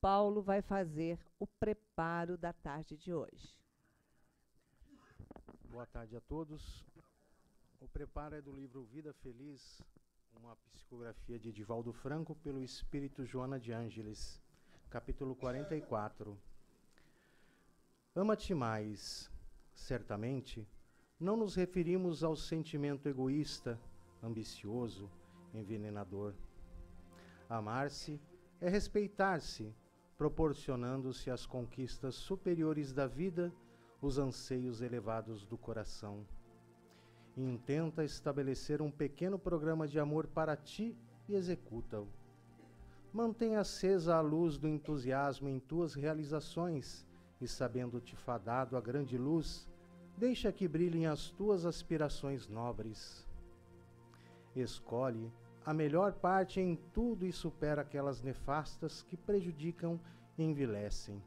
Paulo vai fazer o preparo da tarde de hoje. Boa tarde a todos. O preparo é do livro Vida Feliz, uma psicografia de Divaldo Franco pelo espírito Joana de Ângeles, capítulo 44. Ama-te mais. Certamente, não nos referimos ao sentimento egoísta, ambicioso, envenenador. Amar-se é respeitar-se, proporcionando-se as conquistas superiores da vida, os anseios elevados do coração. Intenta estabelecer um pequeno programa de amor para ti e executa-o. Mantém acesa a luz do entusiasmo em tuas realizações e, sabendo-te fadado à grande luz, deixa que brilhem as tuas aspirações nobres. Escolhe a melhor parte em tudo e supera aquelas nefastas que prejudicam e envilecem.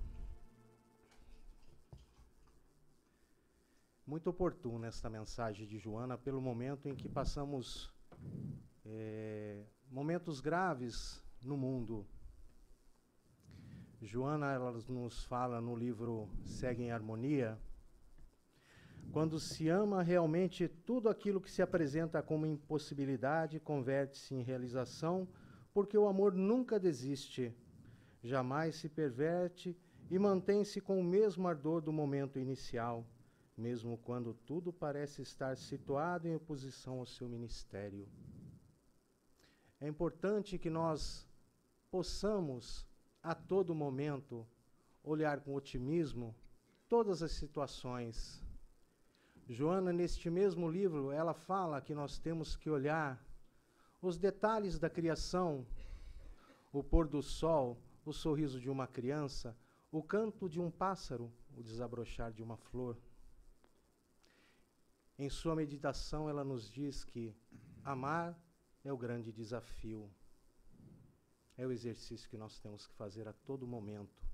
Muito oportuna esta mensagem de Joana pelo momento em que passamos momentos graves no mundo. Joana, ela nos fala no livro Segue em Harmonia, quando se ama realmente, tudo aquilo que se apresenta como impossibilidade converte-se em realização, porque o amor nunca desiste, jamais se perverte e mantém-se com o mesmo ardor do momento inicial, mesmo quando tudo parece estar situado em oposição ao seu ministério. É importante que nós possamos, a todo momento, olhar com otimismo todas as situações. Joana, neste mesmo livro, ela fala que nós temos que olhar os detalhes da criação, o pôr do sol, o sorriso de uma criança, o canto de um pássaro, o desabrochar de uma flor. Em sua meditação, ela nos diz que amar é o grande desafio. É o exercício que nós temos que fazer a todo momento.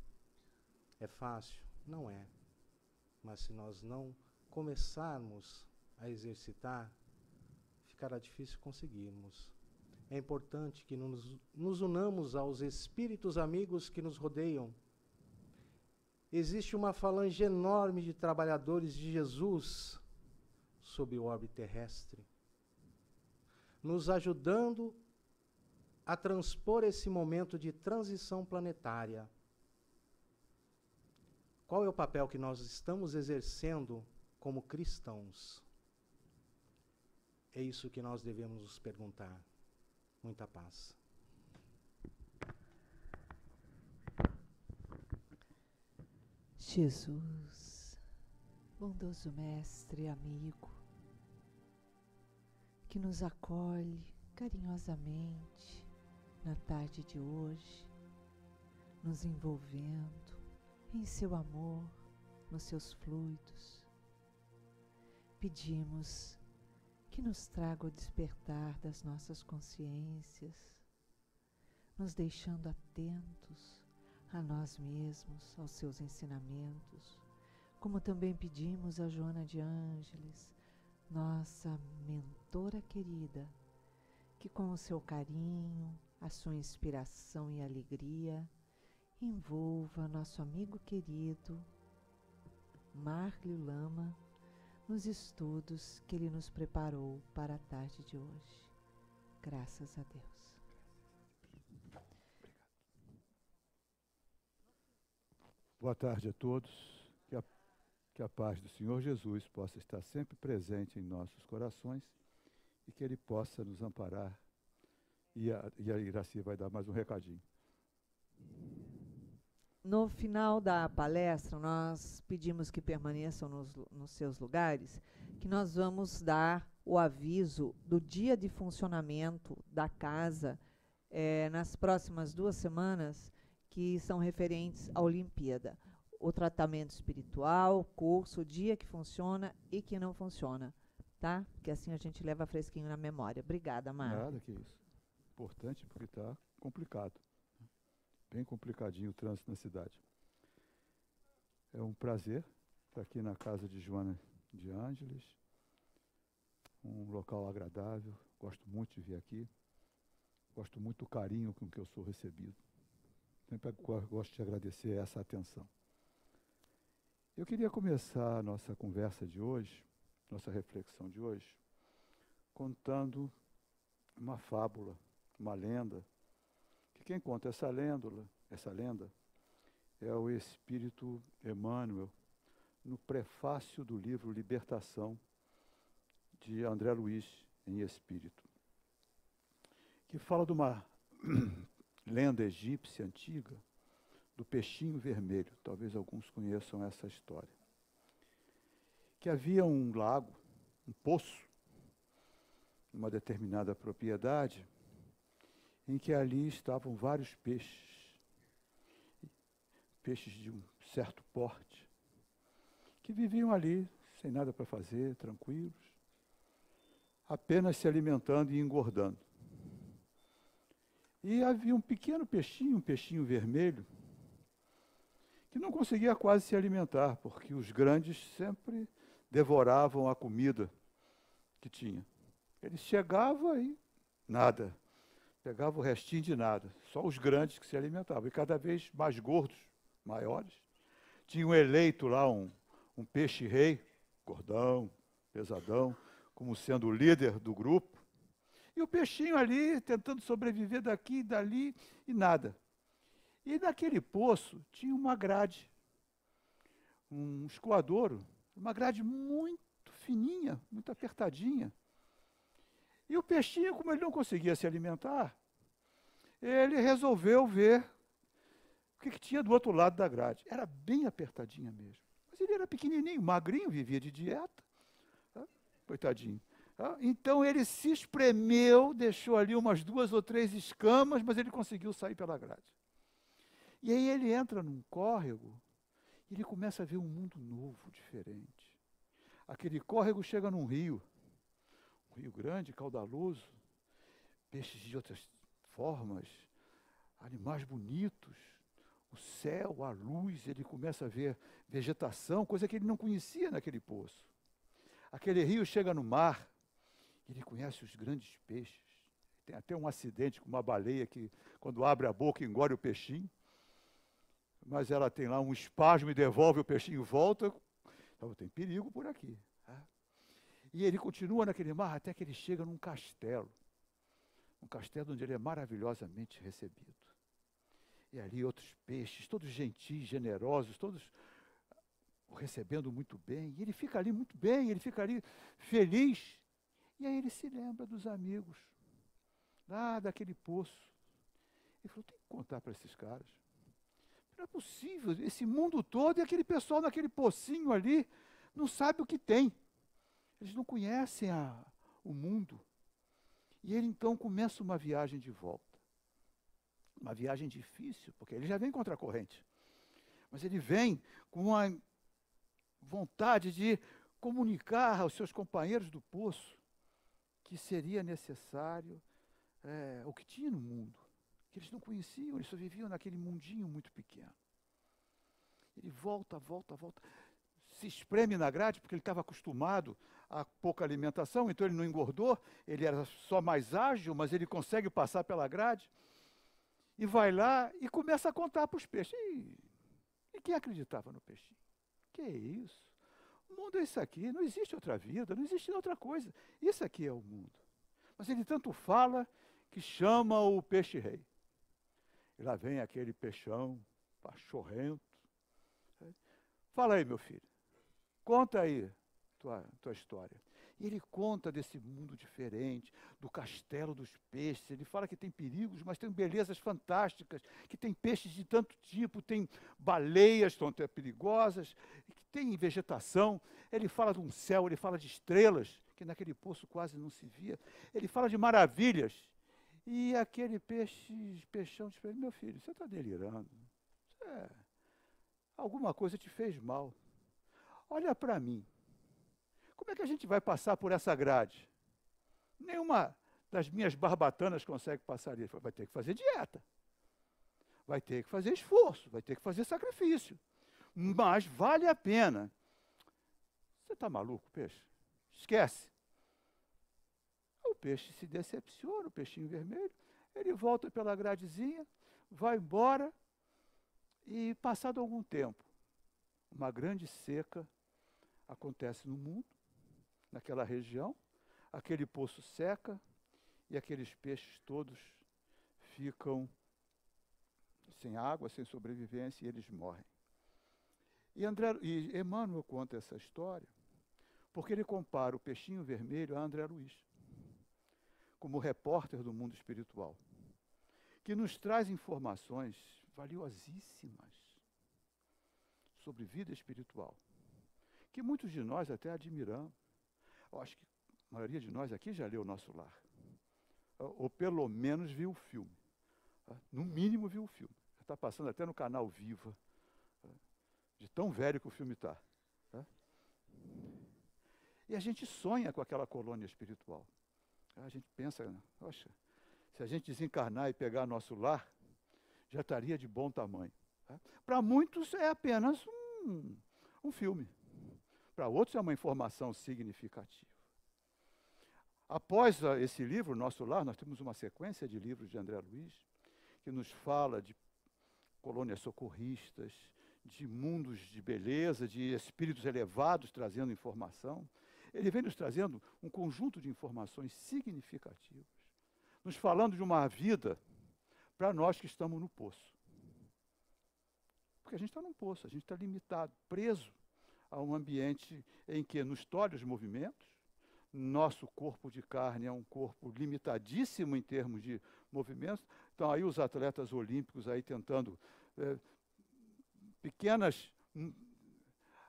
É fácil? Não é. Mas se nós não começarmos a exercitar, ficará difícil conseguirmos. É importante que nos unamos aos espíritos amigos que nos rodeiam. Existe uma falange enorme de trabalhadores de Jesus sob o orbe terrestre, nos ajudando a transpor esse momento de transição planetária. Qual é o papel que nós estamos exercendo como cristãos? É isso que nós devemos nos perguntar. Muita paz. Jesus, bondoso mestre, amigo, que nos acolhe carinhosamente na tarde de hoje, nos envolvendo em seu amor, nos seus fluidos. Pedimos que nos traga o despertar das nossas consciências, nos deixando atentos a nós mesmos, aos seus ensinamentos, como também pedimos a Joana de Ângeles, nossa mentora querida, que com o seu carinho, a sua inspiração e alegria, envolva nosso amigo querido, Márlio Lama, nos estudos que ele nos preparou para a tarde de hoje. Graças a Deus. Boa tarde a todos. Que a paz do Senhor Jesus possa estar sempre presente em nossos corações e que Ele possa nos amparar. E a Iraci vai dar mais um recadinho. No final da palestra, nós pedimos que permaneçam nos seus lugares, que nós vamos dar o aviso do dia de funcionamento da casa nas próximas 2 semanas, que são referentes à Olimpíada. O tratamento espiritual, curso, o dia que funciona e que não funciona, tá? Que assim a gente leva fresquinho na memória. Obrigada, Márcia. Nada que isso. Importante porque está complicado. Bem complicadinho o trânsito na cidade. É um prazer estar aqui na casa de Joana de Ângeles. Um local agradável. Gosto muito de vir aqui. Gosto muito do carinho com que eu sou recebido. Sempre gosto de agradecer essa atenção. Eu queria começar a nossa conversa de hoje, nossa reflexão de hoje, contando uma fábula, uma lenda, que quem conta essa lenda é o Espírito Emmanuel, no prefácio do livro Libertação, de André Luiz em Espírito, que fala de uma lenda egípcia antiga, do peixinho vermelho. Talvez alguns conheçam essa história. Que havia um lago, um poço, numa determinada propriedade, em que ali estavam vários peixes, peixes de um certo porte, que viviam ali, sem nada para fazer, tranquilos, apenas se alimentando e engordando. E havia um pequeno peixinho, um peixinho vermelho, que não conseguia quase se alimentar, porque os grandes sempre devoravam a comida que tinha. Ele chegava e nada, pegava o restinho de nada, só os grandes que se alimentavam, e cada vez mais gordos, maiores. Tinham eleito lá um peixe-rei, gordão, pesadão, como sendo o líder do grupo, e o peixinho ali, tentando sobreviver daqui e dali, e nada. E naquele poço tinha uma grade, um escoadouro, uma grade muito fininha, muito apertadinha. E o peixinho, como ele não conseguia se alimentar, ele resolveu ver o que tinha do outro lado da grade. Era bem apertadinha mesmo. Mas ele era pequenininho, magrinho, vivia de dieta. Tá? Coitadinho. Então ele se espremeu, deixou ali umas 2 ou 3 escamas, mas ele conseguiu sair pela grade. E aí ele entra num córrego e ele começa a ver um mundo novo, diferente. Aquele córrego chega num rio grande, caudaloso, peixes de outras formas, animais bonitos, o céu, a luz, ele começa a ver vegetação, coisa que ele não conhecia naquele poço. Aquele rio chega no mar, ele conhece os grandes peixes. Tem até um acidente com uma baleia que, quando abre a boca, engole o peixinho. Mas ela tem lá um espasmo e devolve o peixinho e volta. Então, tem perigo por aqui. Tá? E ele continua naquele mar até que ele chega num castelo. Um castelo onde ele é maravilhosamente recebido. E ali outros peixes, todos gentis, generosos, todos o recebendo muito bem. E ele fica ali muito bem, ele fica ali feliz. E aí ele se lembra dos amigos, lá daquele poço. Ele falou, tem que contar para esses caras. Não é possível, esse mundo todo e aquele pessoal naquele pocinho ali não sabe o que tem. Eles não conhecem o mundo. E ele então começa uma viagem de volta. Uma viagem difícil, porque ele já vem contra a corrente. Mas ele vem com uma vontade de comunicar aos seus companheiros do poço que seria necessário o que tinha no mundo, que eles não conheciam, eles só viviam naquele mundinho muito pequeno. Ele volta, se espreme na grade, porque ele estava acostumado a pouca alimentação, então ele não engordou, ele era só mais ágil, mas ele consegue passar pela grade, e vai lá e começa a contar para os peixes. E quem acreditava no peixinho? Que é isso? O mundo é isso aqui, não existe outra vida, não existe outra coisa. Isso aqui é o mundo. Mas ele tanto fala que chama o peixe-rei. E lá vem aquele peixão, pachorrento. Fala aí, meu filho, conta aí tua história. E ele conta desse mundo diferente, do castelo dos peixes. Ele fala que tem perigos, mas tem belezas fantásticas, que tem peixes de tanto tipo, tem baleias, que são até perigosas, que tem vegetação. Ele fala de um céu, ele fala de estrelas, que naquele poço quase não se via. Ele fala de maravilhas. E aquele peixão diz para ele, meu filho, você está delirando. Alguma coisa te fez mal. Olha para mim. Como é que a gente vai passar por essa grade? Nenhuma das minhas barbatanas consegue passar ali. Vai ter que fazer dieta. Vai ter que fazer esforço. Vai ter que fazer sacrifício. Mas vale a pena. Você está maluco, peixe? Esquece. O peixe se decepciona, o peixinho vermelho. Ele volta pela gradezinha, vai embora. E, passado algum tempo, uma grande seca acontece no mundo, naquela região, aquele poço seca e aqueles peixes todos ficam sem água, sem sobrevivência, e eles morrem. E Emmanuel conta essa história porque ele compara o peixinho vermelho a André Luiz, como repórter do mundo espiritual, que nos traz informações valiosíssimas sobre vida espiritual, que muitos de nós até admiramos. Eu acho que a maioria de nós aqui já leu Nosso Lar, ou pelo menos viu o filme, no mínimo viu o filme. Está passando até no canal Viva, de tão velho que o filme está. E a gente sonha com aquela colônia espiritual. A gente pensa, poxa, se a gente desencarnar e pegar Nosso Lar, já estaria de bom tamanho. Para muitos é apenas um filme. Para outros é uma informação significativa. Após esse livro, Nosso Lar, nós temos uma sequência de livros de André Luiz, que nos fala de colônias socorristas, de mundos de beleza, de espíritos elevados trazendo informação. Ele vem nos trazendo um conjunto de informações significativas, nos falando de uma vida para nós que estamos no poço. Porque a gente está num poço, a gente está limitado, preso a um ambiente em que nos tolhe os movimentos. Nosso corpo de carne é um corpo limitadíssimo em termos de movimentos. Então, aí os atletas olímpicos aí tentando pequenas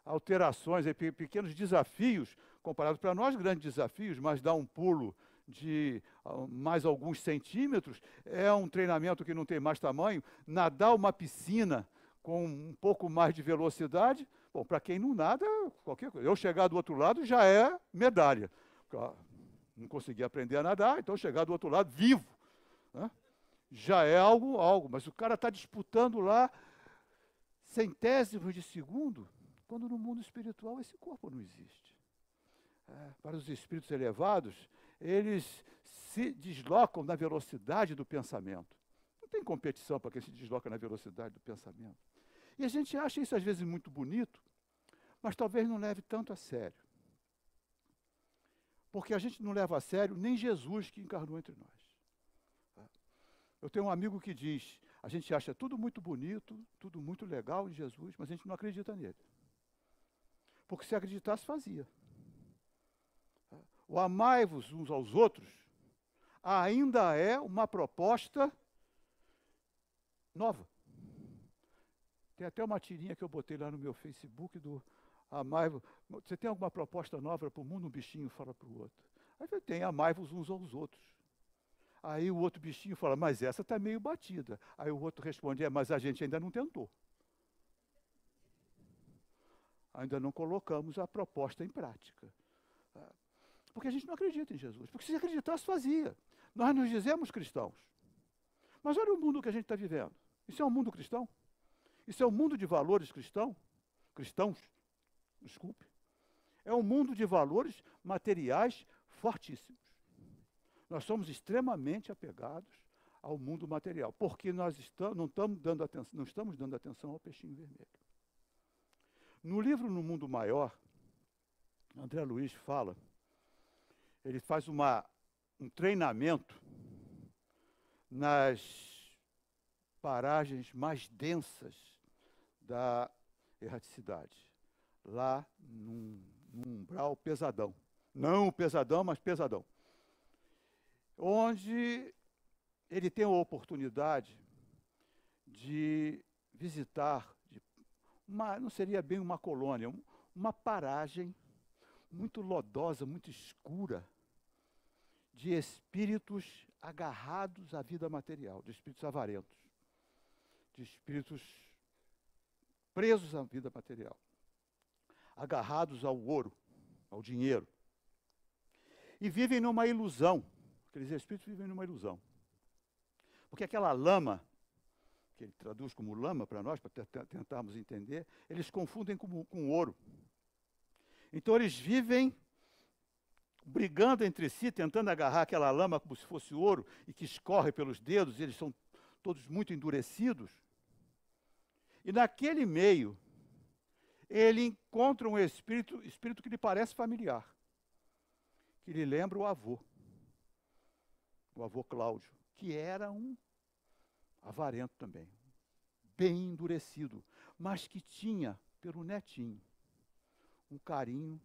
alterações, pequenos desafios, comparados para nós, grandes desafios, mas dar um pulo de mais alguns centímetros, é um treinamento que não tem mais tamanho. Nadar uma piscina com um pouco mais de velocidade, bom, para quem não nada, qualquer coisa. Eu chegar do outro lado já é medalha. Não consegui aprender a nadar, então chegar do outro lado vivo, né? Já é algo, mas o cara está disputando lá centésimos de segundo, quando no mundo espiritual esse corpo não existe. Para os espíritos elevados, eles se deslocam na velocidade do pensamento. Não tem competição para quem se desloca na velocidade do pensamento. E a gente acha isso às vezes muito bonito, mas talvez não leve tanto a sério. Porque a gente não leva a sério nem Jesus que encarnou entre nós. Eu tenho um amigo que diz, a gente acha tudo muito bonito, tudo muito legal em Jesus, mas a gente não acredita nele. Porque se acreditasse, fazia. O amai-vos uns aos outros ainda é uma proposta nova. Tem até uma tirinha que eu botei lá no meu Facebook do amai-vos. Você tem alguma proposta nova para o mundo? Um bichinho fala para o outro. Aí tem amai-vos uns aos outros. Aí o outro bichinho fala, mas essa está meio batida. Aí o outro responde, mas a gente ainda não tentou. Ainda não colocamos a proposta em prática. Porque a gente não acredita em Jesus. Porque se acreditasse, fazia. Nós nos dizemos cristãos. Mas olha o mundo que a gente está vivendo. Isso é um mundo cristão? Isso é um mundo de valores cristãos? Desculpe. É um mundo de valores materiais fortíssimos. Nós somos extremamente apegados ao mundo material, porque nós não estamos dando atenção ao peixinho vermelho. No livro No Mundo Maior, André Luiz fala, ele faz um treinamento nas paragens mais densas da erraticidade, lá num umbral pesadão. Não pesadão, mas pesadão. Onde ele tem a oportunidade de visitar, não seria bem uma colônia, uma paragem muito lodosa, muito escura, de espíritos agarrados à vida material, de espíritos avarentos, de espíritos presos à vida material, agarrados ao ouro, ao dinheiro, e vivem numa ilusão. Aqueles espíritos vivem numa ilusão. Porque aquela lama, que ele traduz como lama para nós, para tentarmos entender, eles confundem com ouro. Então eles vivem brigando entre si, tentando agarrar aquela lama como se fosse ouro, e que escorre pelos dedos, e eles são todos muito endurecidos. E naquele meio, ele encontra um espírito que lhe parece familiar, que lhe lembra o avô Cláudio, que era um avarento também, bem endurecido, mas que tinha, pelo netinho, um carinho,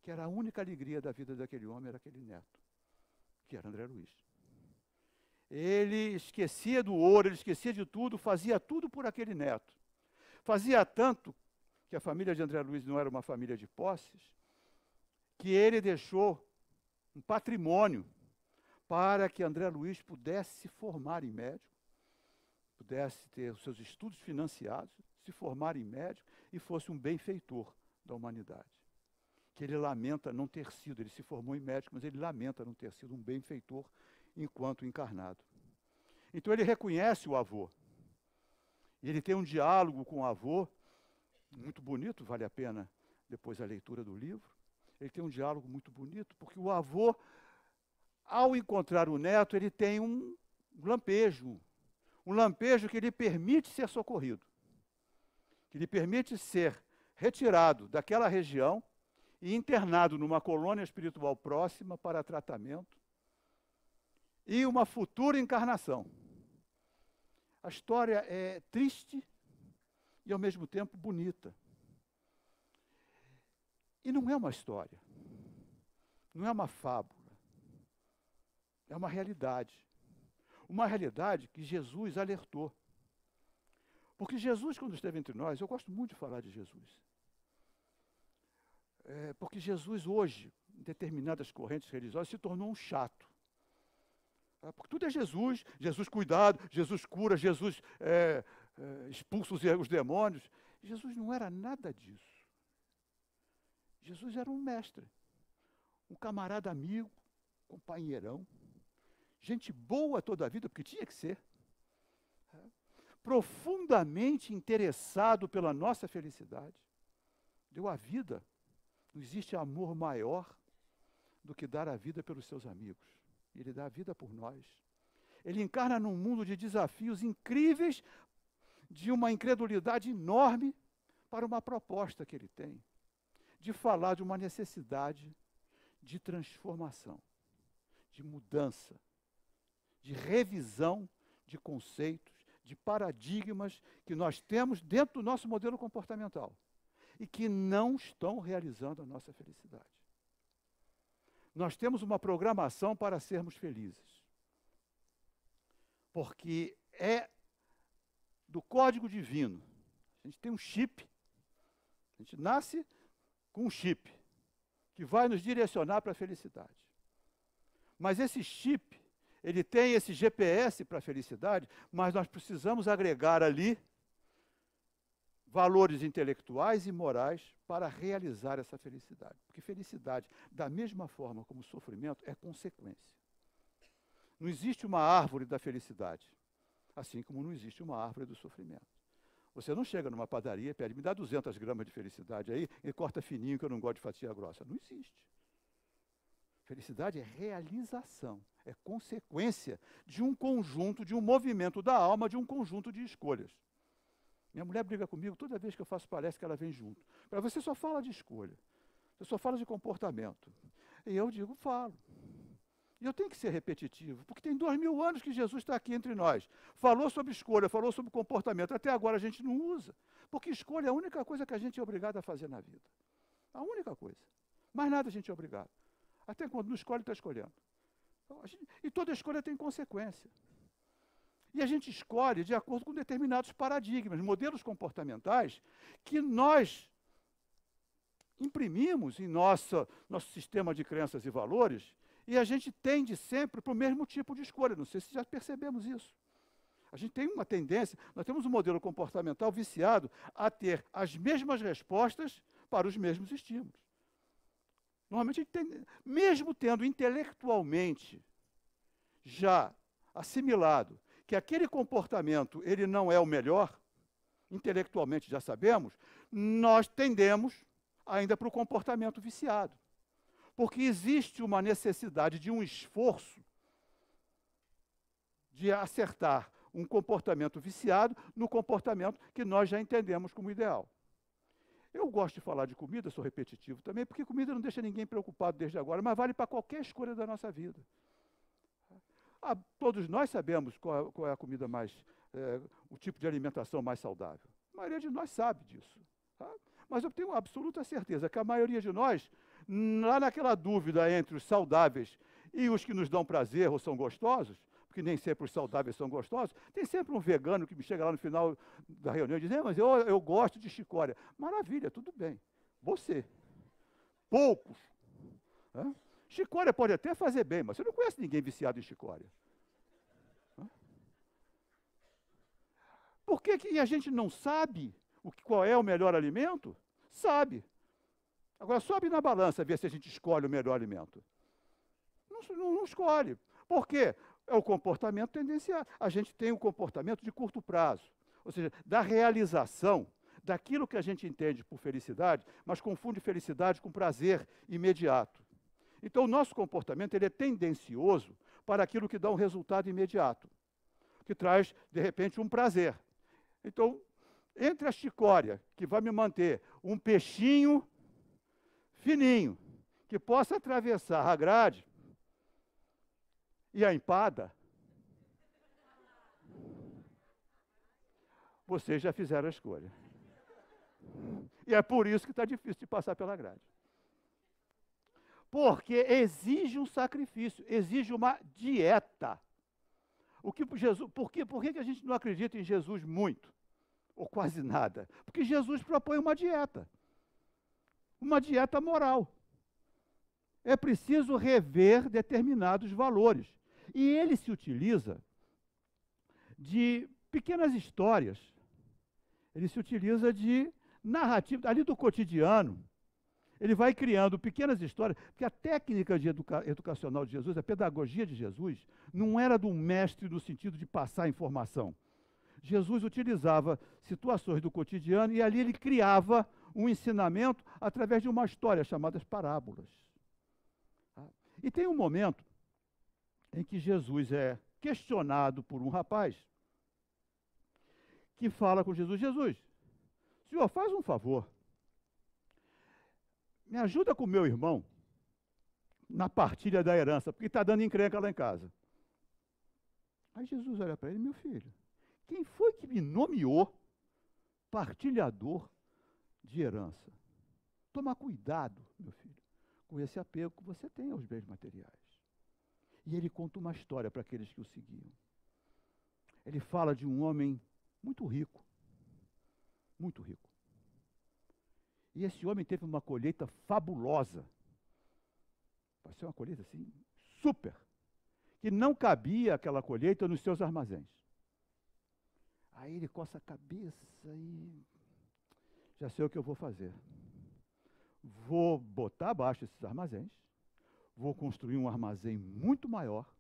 que era a única alegria da vida daquele homem, era aquele neto, que era André Luiz. Ele esquecia do ouro, ele esquecia de tudo, fazia tudo por aquele neto. Fazia tanto que a família de André Luiz não era uma família de posses, que ele deixou um patrimônio para que André Luiz pudesse se formar em médico, pudesse ter os seus estudos financiados, se formar em médico e fosse um benfeitor da humanidade. Que ele lamenta não ter sido, ele se formou em médico, mas ele lamenta não ter sido um benfeitor enquanto encarnado. Então ele reconhece o avô. E ele tem um diálogo com o avô, muito bonito, vale a pena depois a leitura do livro. Ele tem um diálogo muito bonito, porque o avô, ao encontrar o neto, ele tem um lampejo que lhe permite ser socorrido, que lhe permite ser retirado daquela região e internado numa colônia espiritual próxima para tratamento e uma futura encarnação. A história é triste e, ao mesmo tempo, bonita. E não é uma história, não é uma fábula, é uma realidade. Uma realidade que Jesus alertou. Porque Jesus, quando esteve entre nós, eu gosto muito de falar de Jesus. Porque Jesus hoje, em determinadas correntes religiosas, se tornou um chato. Porque tudo é Jesus, Jesus cuidado, Jesus cura, Jesus expulsa os demônios. Jesus não era nada disso. Jesus era um mestre, um camarada amigo, companheirão, gente boa toda a vida, porque tinha que ser. Profundamente interessado pela nossa felicidade. Deu a vida. Não existe amor maior do que dar a vida pelos seus amigos. Ele dá a vida por nós. Ele encarna num mundo de desafios incríveis, de uma incredulidade enorme, para uma proposta que ele tem, de falar de uma necessidade de transformação, de mudança, de revisão de conceitos, de paradigmas que nós temos dentro do nosso modelo comportamental e que não estão realizando a nossa felicidade. Nós temos uma programação para sermos felizes, porque é do código divino. A gente tem um chip, a gente nasce com um chip que vai nos direcionar para a felicidade. Mas esse chip, ele tem esse GPS para a felicidade, mas nós precisamos agregar ali valores intelectuais e morais para realizar essa felicidade. Porque felicidade, da mesma forma como sofrimento, é consequência. Não existe uma árvore da felicidade, assim como não existe uma árvore do sofrimento. Você não chega numa padaria e pede, me dá 200 gramas de felicidade aí e corta fininho que eu não gosto de fatia grossa. Não existe. Felicidade é realização, é consequência de um conjunto, de um movimento da alma, de um conjunto de escolhas. Minha mulher briga comigo toda vez que eu faço palestra que ela vem junto. Para você só fala de escolha, você só fala de comportamento. E eu digo, falo. E eu tenho que ser repetitivo, porque tem 2000 anos que Jesus está aqui entre nós. Falou sobre escolha, falou sobre comportamento. Até agora a gente não usa, porque escolha é a única coisa que a gente é obrigado a fazer na vida. A única coisa. Mais nada a gente é obrigado. Até quando não escolhe, está escolhendo. Então, e toda escolha tem consequência. E a gente escolhe de acordo com determinados paradigmas, modelos comportamentais, que nós imprimimos em nosso sistema de crenças e valores, e a gente tende sempre para o mesmo tipo de escolha. Não sei se já percebemos isso. A gente tem uma tendência, nós temos um modelo comportamental viciado a ter as mesmas respostas para os mesmos estímulos. Normalmente, a gente tem, mesmo tendo intelectualmente já assimilado que aquele comportamento ele não é o melhor, intelectualmente já sabemos, nós tendemos ainda para o comportamento viciado. Porque existe uma necessidade de um esforço de acertar um comportamento viciado no comportamento que nós já entendemos como ideal. Eu gosto de falar de comida, sou repetitivo também, porque comida não deixa ninguém preocupado desde agora, mas vale para qualquer escolha da nossa vida. Todos nós sabemos qual é a comida mais, o tipo de alimentação mais saudável. A maioria de nós sabe disso. Tá? Mas eu tenho absoluta certeza que a maioria de nós, lá naquela dúvida entre os saudáveis e os que nos dão prazer ou são gostosos, porque nem sempre os saudáveis são gostosos, tem sempre um vegano que me chega lá no final da reunião e diz, mas eu gosto de chicória. Maravilha, tudo bem. Você. Poucos. Né? Chicória pode até fazer bem, mas você não conhece ninguém viciado em chicória. Por que a gente não sabe qual é o melhor alimento? Sabe. Agora sobe na balança, ver se a gente escolhe o melhor alimento. Não escolhe. Por quê? É o comportamento tendencial. A gente tem um comportamento de curto prazo. Ou seja, da realização daquilo que a gente entende por felicidade, mas confunde felicidade com prazer imediato. Então, o nosso comportamento ele é tendencioso para aquilo que dá um resultado imediato, que traz, de repente, um prazer. Então, entre a chicória, que vai me manter um peixinho fininho, que possa atravessar a grade, e a empada, vocês já fizeram a escolha. E é por isso que está difícil de passar pela grade. Porque exige um sacrifício, exige uma dieta. Por que a gente não acredita em Jesus muito? Ou quase nada? Porque Jesus propõe uma dieta moral. É preciso rever determinados valores. E ele se utiliza de pequenas histórias. Ele se utiliza de narrativa, ali do cotidiano. Ele vai criando pequenas histórias, porque a técnica educacional de Jesus, a pedagogia de Jesus, não era de um mestre no sentido de passar informação. Jesus utilizava situações do cotidiano e ali ele criava um ensinamento através de uma história chamada parábolas. E tem um momento em que Jesus é questionado por um rapaz que fala com Jesus, Senhor, faz um favor, me ajuda com o meu irmão na partilha da herança, porque está dando encrenca lá em casa. Aí Jesus olha para ele, meu filho, quem foi que me nomeou partilhador de herança? Toma cuidado, meu filho, com esse apego que você tem aos bens materiais. E ele conta uma história para aqueles que o seguiam. Ele fala de um homem muito rico. Muito rico. E esse homem teve uma colheita fabulosa. Vai ser uma colheita assim, super. Que não cabia aquela colheita nos seus armazéns. Aí ele coça a cabeça e já sei o que eu vou fazer. Vou botar abaixo esses armazéns. Vou construir um armazém muito maior,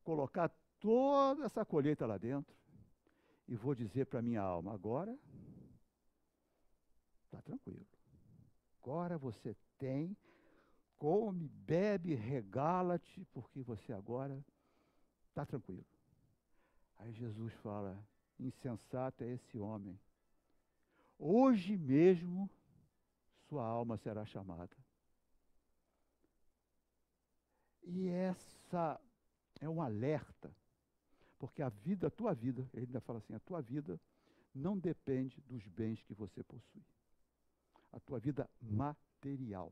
colocar toda essa colheita lá dentro e vou dizer para a minha alma, agora está tranquilo. Agora você tem, come, bebe, regala-te, porque você agora está tranquilo. Aí Jesus fala, insensato é esse homem. Hoje mesmo sua alma será chamada. E essa é um alerta, porque a tua vida, ele ainda fala assim, a tua vida não depende dos bens que você possui. A tua vida material.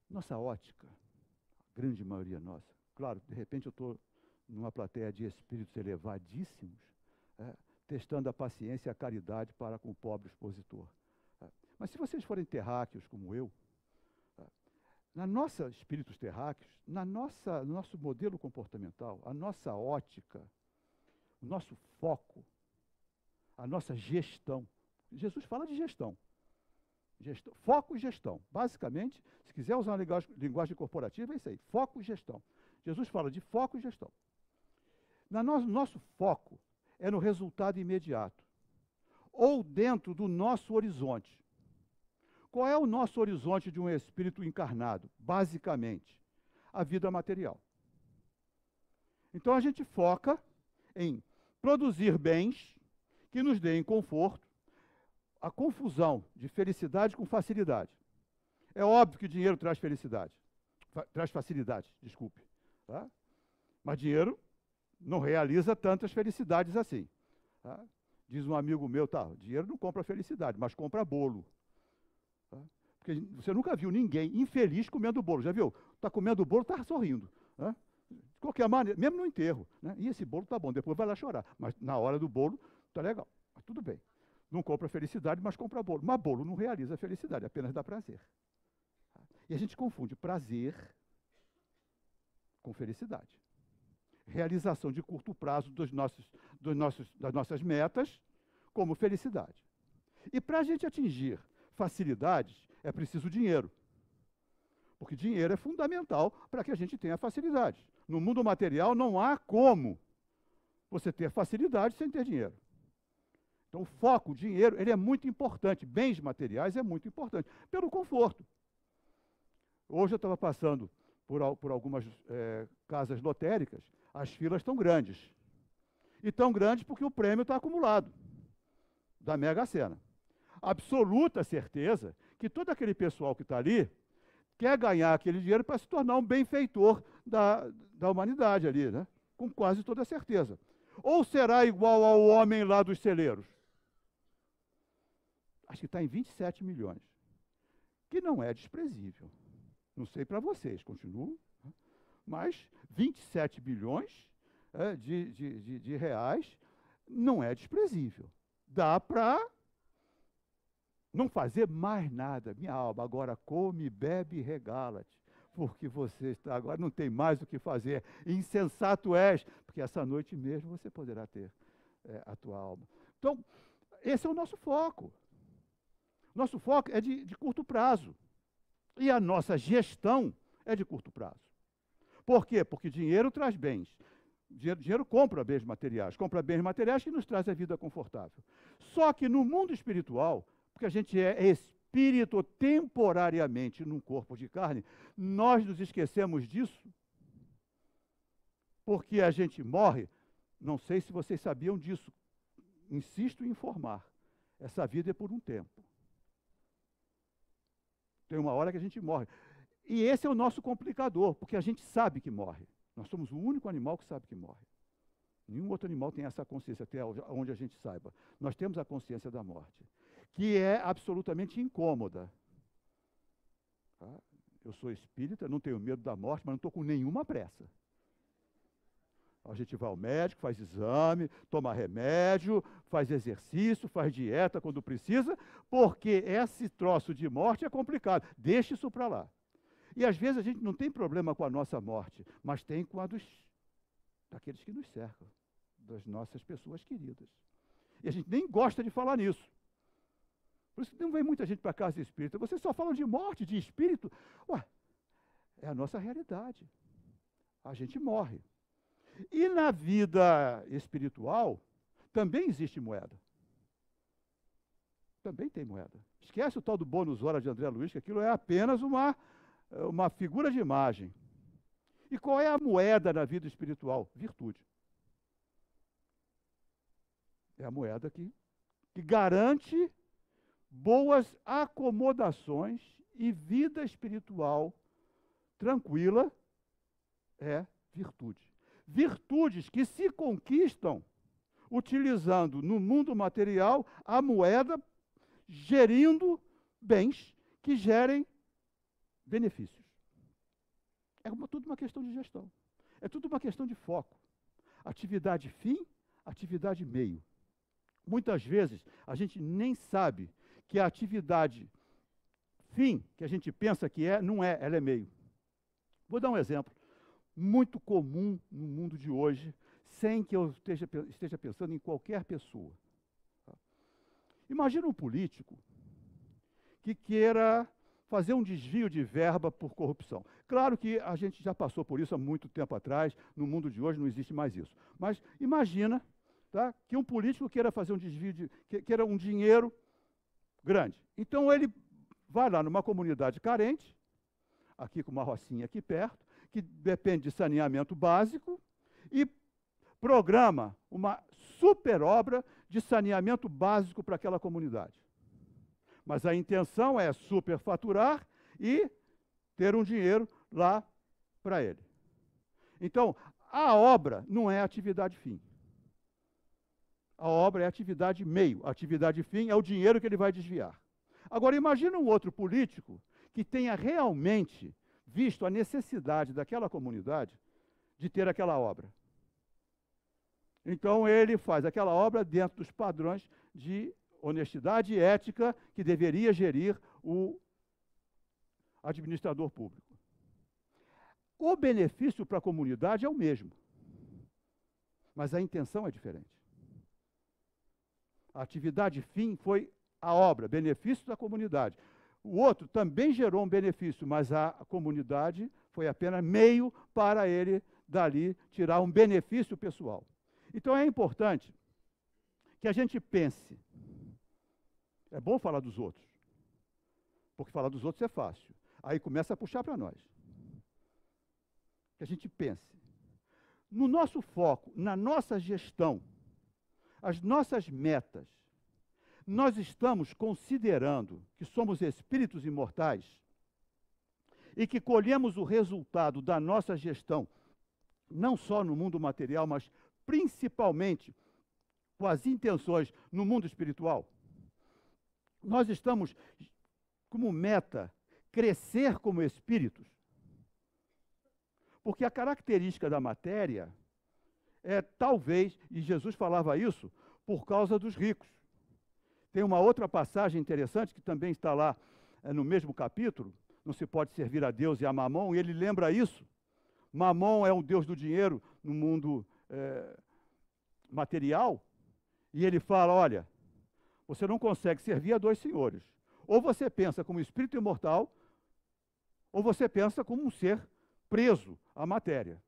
Nossa ótica, a grande maioria nossa, claro, de repente eu estou numa plateia de espíritos elevadíssimos, testando a paciência e a caridade para com o pobre expositor. Mas se vocês forem terráqueos como eu, na nossa espíritos terráqueos, no nosso modelo comportamental, a nossa ótica, o nosso foco, a nossa gestão. Jesus fala de gestão. Foco e gestão. Basicamente, se quiser usar uma linguagem corporativa, é isso aí. Foco e gestão. Jesus fala de foco e gestão. Nosso foco é no resultado imediato. Ou dentro do nosso horizonte. Qual é o nosso horizonte de um espírito encarnado? Basicamente, a vida material. Então a gente foca em produzir bens que nos deem conforto, a confusão de felicidade com facilidade. É óbvio que o dinheiro traz felicidade, traz facilidade, desculpe. Tá? Mas dinheiro não realiza tantas felicidades assim. Tá? Diz um amigo meu, tá, dinheiro não compra felicidade, mas compra bolo. Tá? Porque você nunca viu ninguém infeliz comendo bolo, já viu? Está comendo bolo, está sorrindo. Tá? De qualquer maneira, mesmo no enterro. Né? E esse bolo tá bom, depois vai lá chorar. Mas na hora do bolo, tá legal. Mas tudo bem. Não compra felicidade, mas compra bolo. Mas bolo não realiza a felicidade, apenas dá prazer. E a gente confunde prazer com felicidade. Realização de curto prazo das nossas metas como felicidade. E para a gente atingir facilidades, é preciso dinheiro. Porque dinheiro é fundamental para que a gente tenha facilidade. No mundo material não há como você ter facilidade sem ter dinheiro. Então o foco, o dinheiro, ele é muito importante. Bens materiais é muito importante, pelo conforto. Hoje eu estava passando por algumas casas lotéricas, as filas estão grandes. E tão grandes porque o prêmio está acumulado, da Mega Sena. Absoluta certeza que todo aquele pessoal que está ali quer ganhar aquele dinheiro para se tornar um benfeitor da humanidade ali, né? Com quase toda certeza. Ou será igual ao homem lá dos celeiros? Acho que está em 27 milhões, que não é desprezível. Não sei para vocês, continuo, né? Mas 27 bilhões de reais não é desprezível. Dá para não fazer mais nada. Minha alma, agora come, bebe e regala-te, porque você está agora não tem mais o que fazer. Insensato és, porque essa noite mesmo você poderá ter a tua alma. Então, esse é o nosso foco. Nosso foco é de curto prazo. E a nossa gestão é de curto prazo. Por quê? Porque dinheiro traz bens. Dinheiro compra bens materiais que nos traz a vida confortável. Só que no mundo espiritual, porque a gente é espírito temporariamente num corpo de carne, nós nos esquecemos disso, porque a gente morre. Não sei se vocês sabiam disso, insisto em informar, essa vida é por um tempo. Tem uma hora que a gente morre. E esse é o nosso complicador, porque a gente sabe que morre. Nós somos o único animal que sabe que morre. Nenhum outro animal tem essa consciência, até onde a gente saiba. Nós temos a consciência da morte, que é absolutamente incômoda. Tá? Eu sou espírita, não tenho medo da morte, mas não estou com nenhuma pressa. A gente vai ao médico, faz exame, toma remédio, faz exercício, faz dieta quando precisa, porque esse troço de morte é complicado. Deixa isso para lá. E às vezes a gente não tem problema com a nossa morte, mas tem com a daqueles que nos cercam, das nossas pessoas queridas. E a gente nem gosta de falar nisso. Por isso que não vem muita gente para a casa espírita. Vocês só falam de morte, de espírito. Ué, é a nossa realidade. A gente morre. E na vida espiritual, também existe moeda. Também tem moeda. Esquece o tal do bônus hora de André Luiz, que aquilo é apenas uma figura de imagem. E qual é a moeda na vida espiritual? Virtude. É a moeda que garante boas acomodações e vida espiritual tranquila, é virtude. Virtudes que se conquistam utilizando no mundo material a moeda, gerindo bens que gerem benefícios. É tudo uma questão de gestão. É tudo uma questão de foco. Atividade fim, atividade meio. Muitas vezes a gente nem sabe que a atividade fim, que a gente pensa que é, não é, ela é meio. Vou dar um exemplo muito comum no mundo de hoje, sem que eu esteja pensando em qualquer pessoa. Imagina um político que queira fazer um desvio de verba por corrupção. Claro que a gente já passou por isso há muito tempo atrás, no mundo de hoje não existe mais isso. Mas imagina, tá, que um político queira fazer um desvio, queira um dinheiro grande. Então ele vai lá numa comunidade carente, aqui com uma rocinha aqui perto, que depende de saneamento básico, e programa uma super obra de saneamento básico para aquela comunidade. Mas a intenção é superfaturar e ter um dinheiro lá para ele. Então, a obra não é atividade fim. A obra é atividade meio. A atividade fim é o dinheiro que ele vai desviar. Agora, imagina um outro político que tenha realmente visto a necessidade daquela comunidade de ter aquela obra. Então, ele faz aquela obra dentro dos padrões de honestidade e ética que deveria gerir o administrador público. O benefício para a comunidade é o mesmo, mas a intenção é diferente. A atividade fim foi a obra, benefício da comunidade. O outro também gerou um benefício, mas a comunidade foi apenas meio para ele, dali, tirar um benefício pessoal. Então é importante que a gente pense. É bom falar dos outros, porque falar dos outros é fácil. Aí começa a puxar para nós. Que a gente pense. No nosso foco, na nossa gestão, as nossas metas, nós estamos considerando que somos espíritos imortais e que colhemos o resultado da nossa gestão, não só no mundo material, mas principalmente com as intenções no mundo espiritual. Nós estamos como meta crescer como espíritos, porque a característica da matéria é talvez, e Jesus falava isso, por causa dos ricos. Tem uma outra passagem interessante que também está lá no mesmo capítulo, não se pode servir a Deus e a Mamon, e ele lembra isso. Mamon é o deus do dinheiro no mundo material, e ele fala, olha, você não consegue servir a dois senhores. Ou você pensa como espírito imortal, ou você pensa como um ser preso à matéria.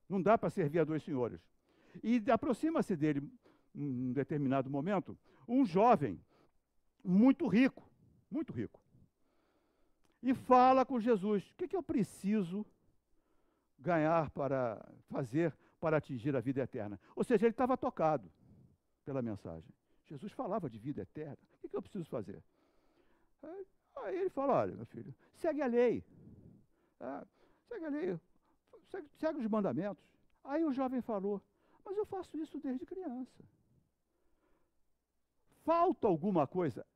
Não dá para servir a dois senhores. E aproxima-se dele, em um determinado momento, um jovem muito rico, e fala com Jesus, o que eu preciso ganhar para fazer para atingir a vida eterna? Ou seja, ele estava tocado pela mensagem. Jesus falava de vida eterna. O que eu preciso fazer? Aí ele fala, olha, meu filho, segue a lei. Segue a lei, segue os mandamentos. Aí o jovem falou, mas eu faço isso desde criança. Falta alguma coisa?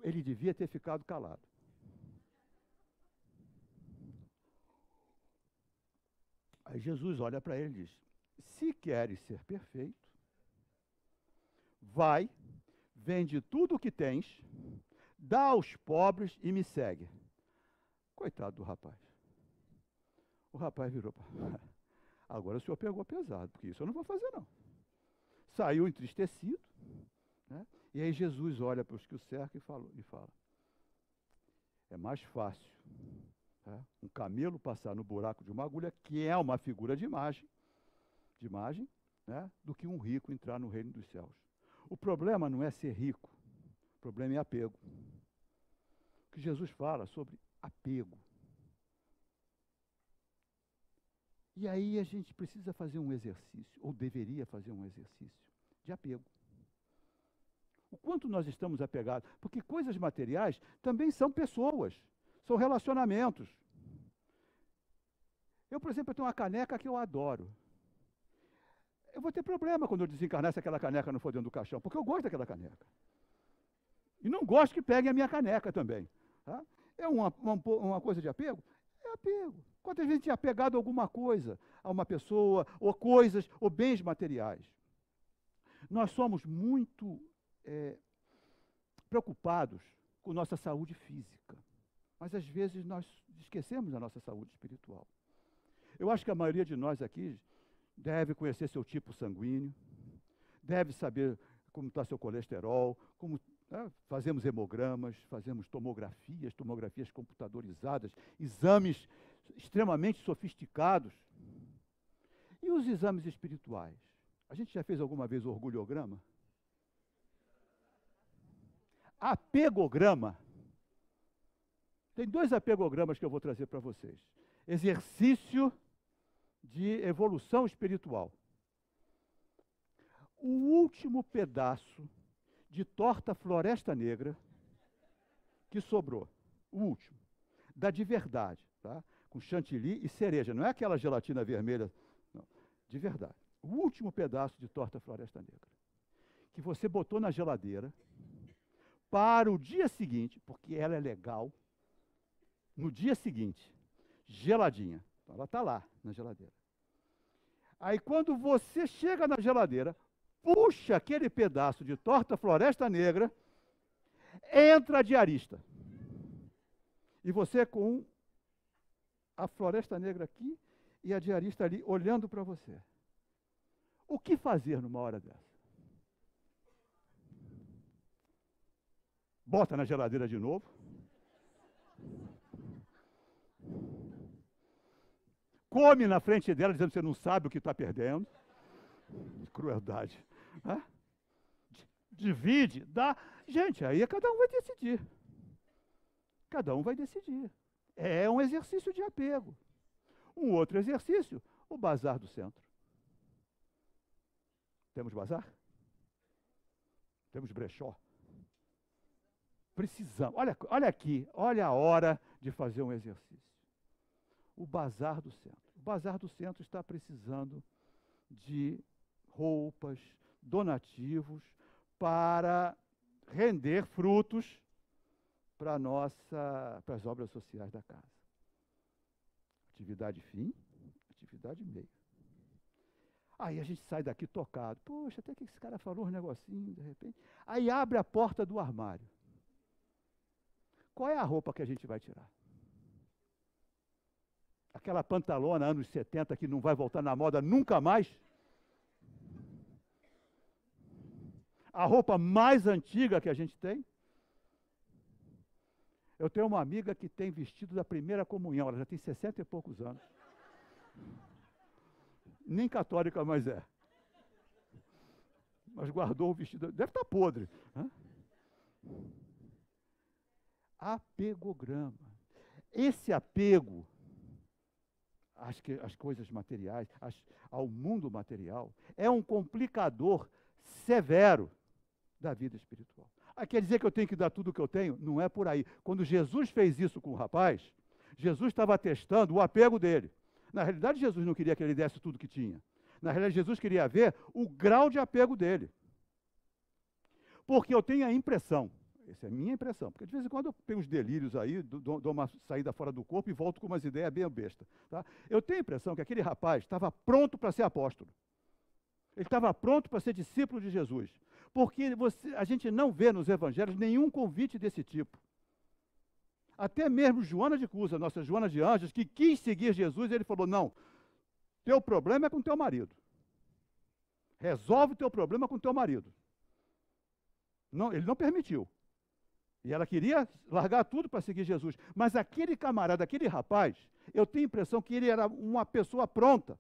Ele devia ter ficado calado. Aí Jesus olha para ele e diz, se queres ser perfeito, vai, vende tudo o que tens, dá aos pobres e me segue. Coitado do rapaz. O rapaz virou para... Agora o senhor pegou pesado, porque isso eu não vou fazer não. Saiu entristecido, né? E aí Jesus olha para os que o cercam e fala, é mais fácil um camelo passar no buraco de uma agulha, que é uma figura de imagem, né? Do que um rico entrar no reino dos céus. O problema não é ser rico, o problema é apego. O que Jesus fala sobre apego. E aí a gente precisa fazer um exercício, ou deveria fazer um exercício, de apego. O quanto nós estamos apegados, porque coisas materiais também são pessoas, são relacionamentos. Eu, por exemplo, tenho uma caneca que eu adoro. Eu vou ter problema quando eu desencarnar se aquela caneca não for dentro do caixão, porque eu gosto daquela caneca. E não gosto que peguem a minha caneca também. Tá? É uma coisa de apego? É apego. Quantas vezes a gente é apegado a alguma coisa, a uma pessoa, ou coisas, ou bens materiais? Nós somos muito preocupados com nossa saúde física, mas às vezes nós esquecemos da nossa saúde espiritual. Eu acho que a maioria de nós aqui deve conhecer seu tipo sanguíneo, deve saber como está seu colesterol, fazemos hemogramas, fazemos tomografias computadorizadas, exames extremamente sofisticados. E os exames espirituais? A gente já fez alguma vez o orgulhograma? Apegograma. Tem 2 apegogramas que eu vou trazer para vocês. Exercício de evolução espiritual. o último pedaço de torta Floresta Negra que sobrou. O último. Da de verdade, tá? Com chantilly e cereja. Não é aquela gelatina vermelha, não. De verdade. O último pedaço de torta Floresta Negra. Que você botou na geladeira para o dia seguinte, porque ela é legal, no dia seguinte, geladinha. Então ela está lá na geladeira. Aí quando você chega na geladeira, puxa aquele pedaço de torta Floresta Negra, entra a diarista. E você com a Floresta Negra aqui e a diarista ali olhando para você. O que fazer numa hora dessa? Bota na geladeira de novo. Come na frente dela, dizendo que você não sabe o que está perdendo. Crueldade. Hã? Divide, dá. Gente, aí cada um vai decidir. Cada um vai decidir. É um exercício de apego. Um outro exercício, o bazar do centro. Temos bazar? Temos brechó? Precisamos. Olha aqui, olha a hora de fazer um exercício. O bazar do centro. O bazar do centro está precisando de roupas, donativos, para render frutos para as obras sociais da casa. Atividade fim, atividade meio. Aí a gente sai daqui tocado. Poxa, até que esse cara falou uns negocinhos, de repente. Aí abre a porta do armário. Qual é a roupa que a gente vai tirar? Aquela pantalona anos 70 que não vai voltar na moda nunca mais? A roupa mais antiga que a gente tem? Eu tenho uma amiga que tem vestido da primeira comunhão, ela já tem 60 e poucos anos. Nem católica mais é. Mas guardou o vestido, deve estar podre. Hã? Apegograma. Esse apego às coisas materiais, ao mundo material, é um complicador severo da vida espiritual. Quer dizer que eu tenho que dar tudo o que eu tenho? Não é por aí. Quando Jesus fez isso com o rapaz, Jesus estava testando o apego dele. Na realidade, Jesus não queria que ele desse tudo que tinha. Na realidade, Jesus queria ver o grau de apego dele. Porque eu tenho a impressão, essa é a minha impressão, porque de vez em quando eu tenho uns delírios aí, dou uma saída fora do corpo e volto com umas ideias bem bestas. Tá? Eu tenho a impressão que aquele rapaz estava pronto para ser apóstolo. Ele estava pronto para ser discípulo de Jesus. Porque a gente não vê nos evangelhos nenhum convite desse tipo. Até mesmo Joana de Cusa, nossa Joana de Anjos, que quis seguir Jesus, ele falou, não, teu problema é com teu marido. Resolve o teu problema com teu marido. Não, ele não permitiu. E ela queria largar tudo para seguir Jesus. Mas aquele camarada, aquele rapaz, eu tenho a impressão que ele era uma pessoa pronta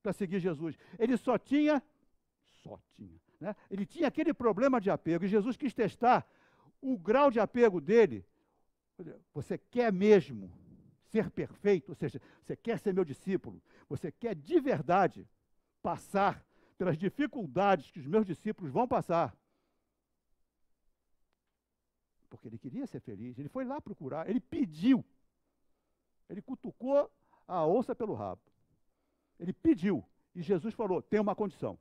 para seguir Jesus. Ele só tinha, né? Ele tinha aquele problema de apego, e Jesus quis testar o grau de apego dele. Você quer mesmo ser perfeito? Ou seja, você quer ser meu discípulo? Você quer de verdade passar pelas dificuldades que os meus discípulos vão passar? Porque ele queria ser feliz, ele foi lá procurar, ele pediu. Ele cutucou a onça pelo rabo. Ele pediu. E Jesus falou, tem uma condição.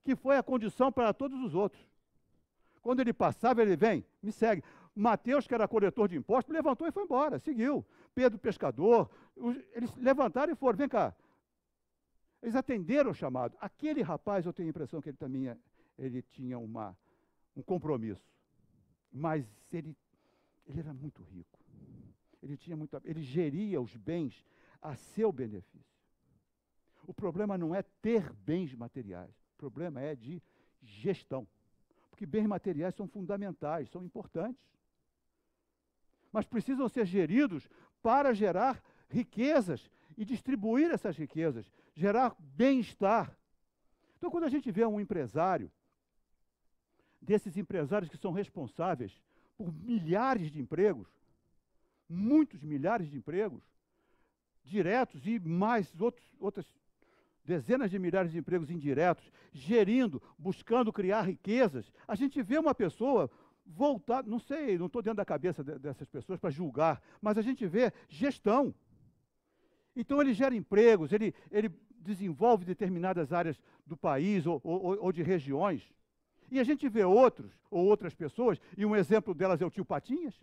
Que foi a condição para todos os outros. Quando ele passava, ele vem, me segue. Mateus, que era coletor de impostos, levantou e foi embora, seguiu. Pedro, pescador, eles levantaram e foram, vem cá. Eles atenderam o chamado. Aquele rapaz, eu tenho a impressão que ele também ele tinha um compromisso. Mas ele era muito rico. Ele geria os bens a seu benefício. O problema não é ter bens materiais. O problema é de gestão. Porque bens materiais são fundamentais, são importantes. Mas precisam ser geridos para gerar riquezas e distribuir essas riquezas, gerar bem-estar. Então, quando a gente vê um empresário, desses empresários que são responsáveis por milhares de empregos, muitos milhares de empregos, diretos e mais outras dezenas de milhares de empregos indiretos, gerindo, buscando criar riquezas. A gente vê uma pessoa voltar, não sei, não estou dentro da cabeça dessas pessoas para julgar, mas a gente vê gestão. Então ele gera empregos, ele desenvolve determinadas áreas do país ou de regiões. E a gente vê outros ou outras pessoas, e um exemplo delas é o tio Patinhas.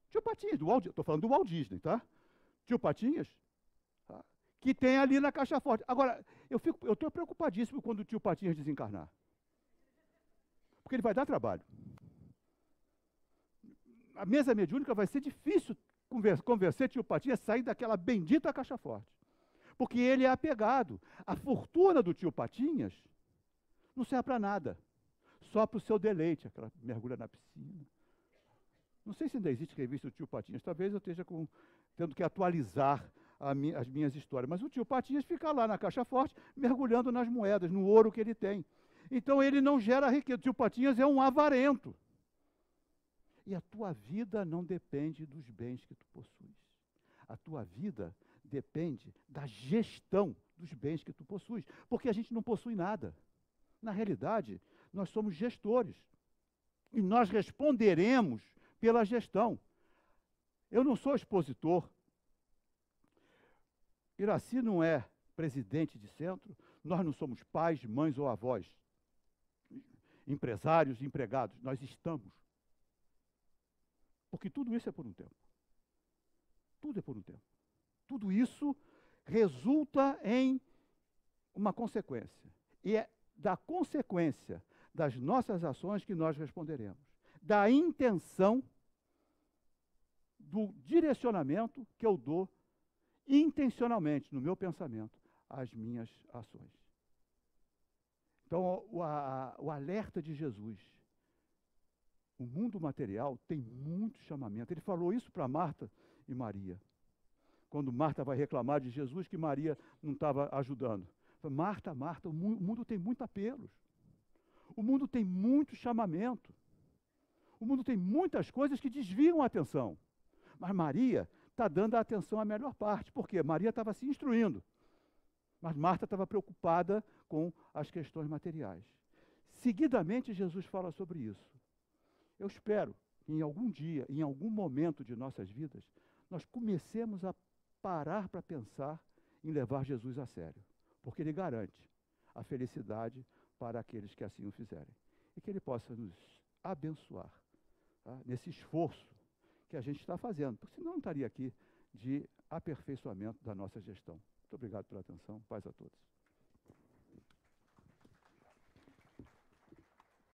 Tio Patinhas, estou falando do Walt Disney, tá? Tio Patinhas, tá? Que tem ali na Caixa Forte. Agora, eu estou preocupadíssimo quando o tio Patinhas desencarnar. Porque ele vai dar trabalho. A mesa mediúnica vai ser difícil convencer tio Patinhas a sair daquela bendita Caixa Forte. Porque ele é apegado. A fortuna do tio Patinhas não serve para nada. Só para o seu deleite, aquela mergulha na piscina. Não sei se ainda existe revista do tio Patinhas. Talvez eu esteja tendo que atualizar as minhas histórias. Mas o tio Patinhas fica lá na Caixa Forte, mergulhando nas moedas, no ouro que ele tem. Então ele não gera riqueza. O tio Patinhas é um avarento. E a tua vida não depende dos bens que tu possuis. A tua vida depende da gestão dos bens que tu possuis. Porque a gente não possui nada. Na realidade, nós somos gestores. E nós responderemos pela gestão. Eu não sou expositor. Iraci não é presidente de centro. Nós não somos pais, mães ou avós. Empresários, empregados. Nós estamos. Porque tudo isso é por um tempo. Tudo é por um tempo. Tudo isso resulta em uma consequência. E é da consequência das nossas ações que nós responderemos. Da intenção, do direcionamento que eu dou intencionalmente no meu pensamento às minhas ações. Então, o alerta de Jesus. O mundo material tem muito chamamento. Ele falou isso para Marta e Maria. Quando Marta vai reclamar de Jesus que Maria não estava ajudando. Marta, Marta, o mundo tem muito apelos. O mundo tem muito chamamento. O mundo tem muitas coisas que desviam a atenção. Mas Maria está dando a atenção à melhor parte. Por quê? Maria estava se instruindo. Mas Marta estava preocupada com as questões materiais. Seguidamente, Jesus fala sobre isso. Eu espero que em algum dia, em algum momento de nossas vidas, nós comecemos a parar para pensar em levar Jesus a sério. Porque Ele garante a felicidade para aqueles que assim o fizerem. E que Ele possa nos abençoar, tá? Nesse esforço que a gente está fazendo. Porque senão não estaria aqui de aperfeiçoamento da nossa gestão. Muito obrigado pela atenção. Paz a todos.